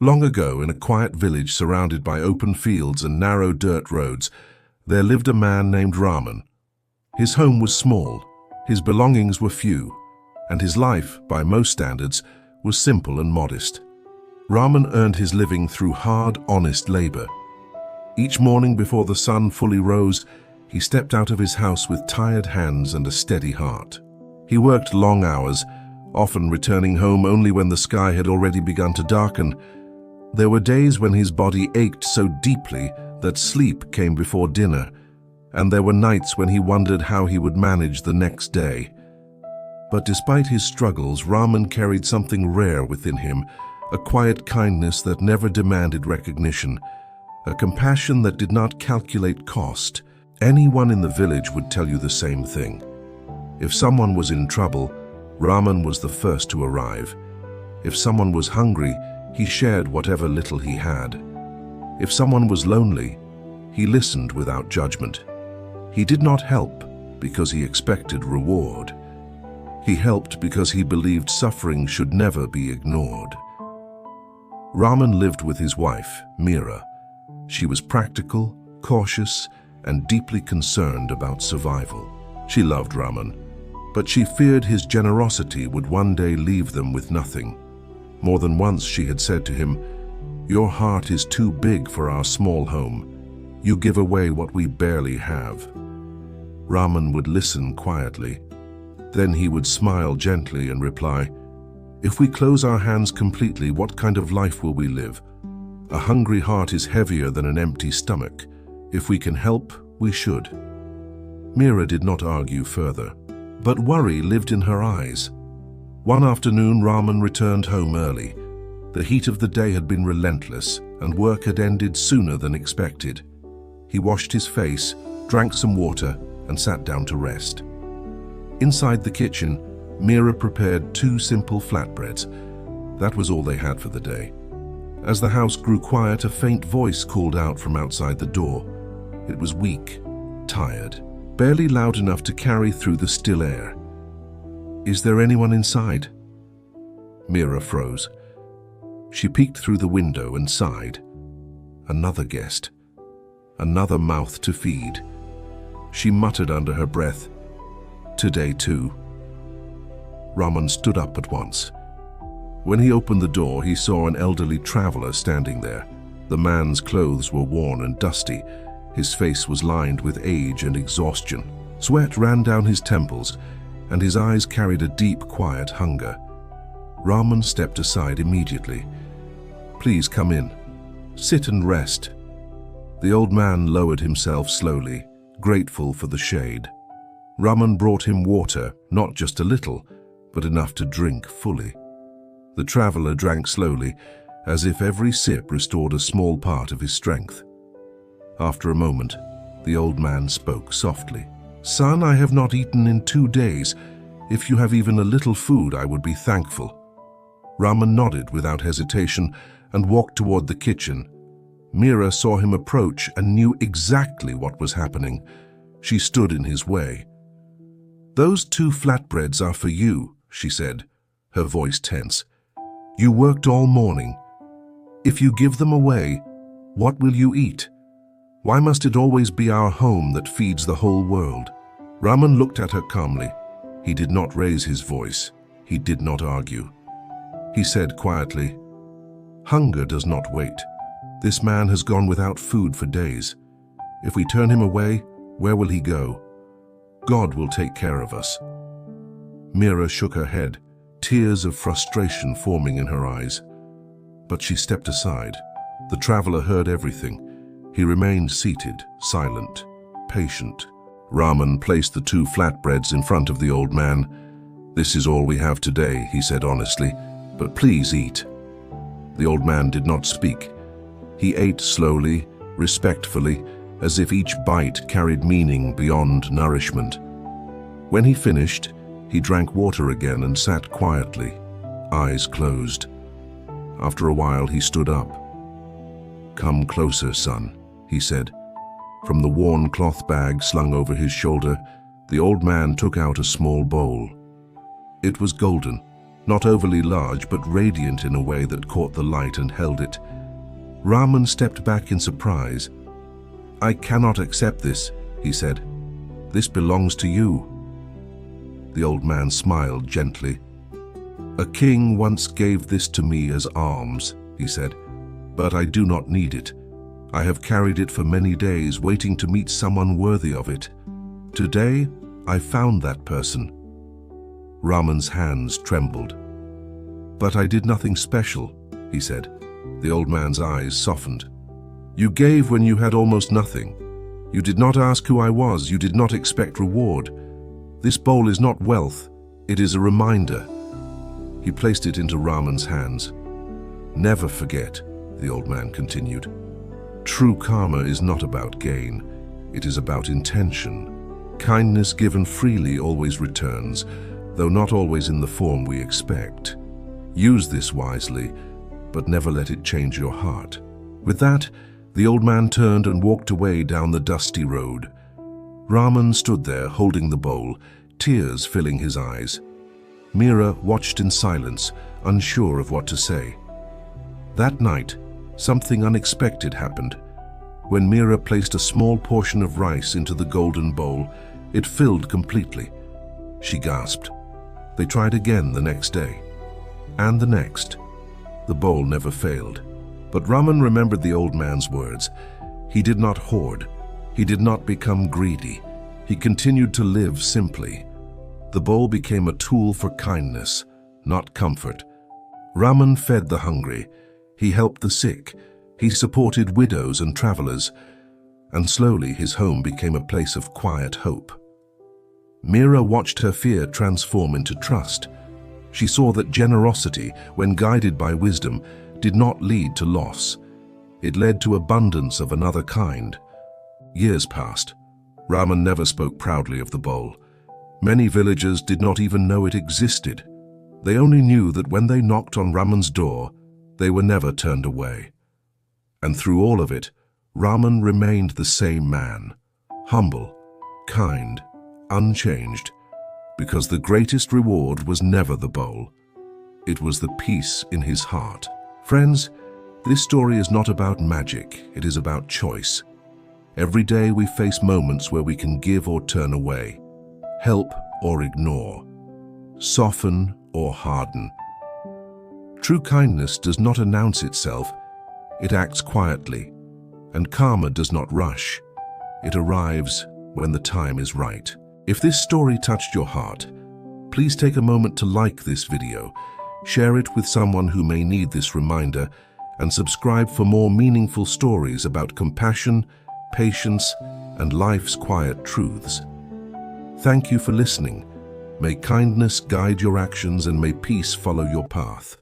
Long ago, in a quiet village surrounded by open fields and narrow dirt roads, there lived a man named Raman. His home was small, his belongings were few, and his life, by most standards, was simple and modest. Raman earned his living through hard, honest labor. Each morning before the sun fully rose, he stepped out of his house with tired hands and a steady heart. He worked long hours, often returning home only when the sky had already begun to darken. There were days when his body ached so deeply that sleep came before dinner, and there were nights when he wondered how he would manage the next day. But despite his struggles, Raman carried something rare within him, a quiet kindness that never demanded recognition, a compassion that did not calculate cost. Anyone in the village would tell you the same thing. If someone was in trouble, Raman was the first to arrive. If someone was hungry, he shared whatever little he had. If someone was lonely, he listened without judgment. He did not help because he expected reward. He helped because he believed suffering should never be ignored. Raman lived with his wife, Meera. She was practical, cautious, and deeply concerned about survival. She loved Raman, but she feared his generosity would one day leave them with nothing. More than once she had said to him, "Your heart is too big for our small home. You give away what we barely have." Raman would listen quietly. Then he would smile gently and reply, "If we close our hands completely, what kind of life will we live? A hungry heart is heavier than an empty stomach. If we can help, we should." Meera did not argue further, but worry lived in her eyes. One afternoon, Raman returned home early. The heat of the day had been relentless, and work had ended sooner than expected. He washed his face, drank some water, and sat down to rest. Inside the kitchen, Meera prepared 2 simple flatbreads. That was all they had for the day. As the house grew quiet, a faint voice called out from outside the door. It was weak, tired, barely loud enough to carry through the still air. "Is there anyone inside?" Meera froze. She peeked through the window and sighed. Another guest. Another mouth to feed. She muttered under her breath, "Today too." Raman stood up at once. When he opened the door, he saw an elderly traveler standing there. The man's clothes were worn and dusty. His face was lined with age and exhaustion. Sweat ran down his temples, and his eyes carried a deep, quiet hunger. Raman stepped aside immediately. "Please come in. Sit and rest." The old man lowered himself slowly, grateful for the shade. Raman brought him water, not just a little, but enough to drink fully. The traveler drank slowly, as if every sip restored a small part of his strength. After a moment, the old man spoke softly. "Son, I have not eaten in 2 days. If you have even a little food, I would be thankful." Raman nodded without hesitation and walked toward the kitchen. Meera saw him approach and knew exactly what was happening. She stood in his way. "Those 2 flatbreads are for you," she said, her voice tense. "You worked all morning. If you give them away, what will you eat? Why must it always be our home that feeds the whole world?" Raman looked at her calmly. He did not raise his voice. He did not argue. He said quietly, "Hunger does not wait. This man has gone without food for days. If we turn him away, where will he go? God will take care of us." Meera shook her head, tears of frustration forming in her eyes. But she stepped aside. The traveler heard everything. He remained seated, silent, patient. Raman placed the 2 flatbreads in front of the old man. "This is all we have today," he said honestly, "but please eat." The old man did not speak. He ate slowly, respectfully, as if each bite carried meaning beyond nourishment. When he finished, he drank water again and sat quietly, eyes closed. After a while, he stood up. "Come closer, son," he said. From the worn cloth bag slung over his shoulder, the old man took out a small bowl. It was golden, not overly large but radiant in a way that caught the light and held it. Raman stepped back in surprise. "I cannot accept this," he said. "This belongs to you." The old man smiled gently. "A king once gave this to me as alms," he said, "but I do not need it. I have carried it for many days, waiting to meet someone worthy of it. Today, I found that person." Raman's hands trembled. "But I did nothing special," he said. The old man's eyes softened. "You gave when you had almost nothing. You did not ask who I was. You did not expect reward. This bowl is not wealth. It is a reminder." He placed it into Raman's hands. "Never forget," the old man continued. "True karma is not about gain. It is about intention. Kindness given freely always returns, though not always in the form we expect. Use this wisely, but never let it change your heart." With that, the old man turned and walked away down the dusty road. Raman stood there holding the bowl, tears filling his eyes. Meera watched in silence, unsure of what to say. That night, something unexpected happened. When Meera placed a small portion of rice into the golden bowl, it filled completely. She gasped. They tried again the next day, and the next. The bowl never failed. But Raman remembered the old man's words. He did not hoard. He did not become greedy. He continued to live simply. The bowl became a tool for kindness, not comfort. Raman fed the hungry. He helped the sick. He supported widows and travelers. And slowly his home became a place of quiet hope. Meera watched her fear transform into trust. She saw that generosity, when guided by wisdom, did not lead to loss. It led to abundance of another kind. Years passed. Raman never spoke proudly of the bowl. Many villagers did not even know it existed. They only knew that when they knocked on Raman's door, they were never turned away. And through all of it, Raman remained the same man, humble, kind, unchanged, because the greatest reward was never the bowl. It was the peace in his heart. Friends, this story is not about magic, it is about choice. Every day we face moments where we can give or turn away, help or ignore, soften or harden. True kindness does not announce itself, it acts quietly, and karma does not rush. It arrives when the time is right. If this story touched your heart, please take a moment to like this video, share it with someone who may need this reminder, and subscribe for more meaningful stories about compassion, patience, and life's quiet truths. Thank you for listening. May kindness guide your actions and may peace follow your path.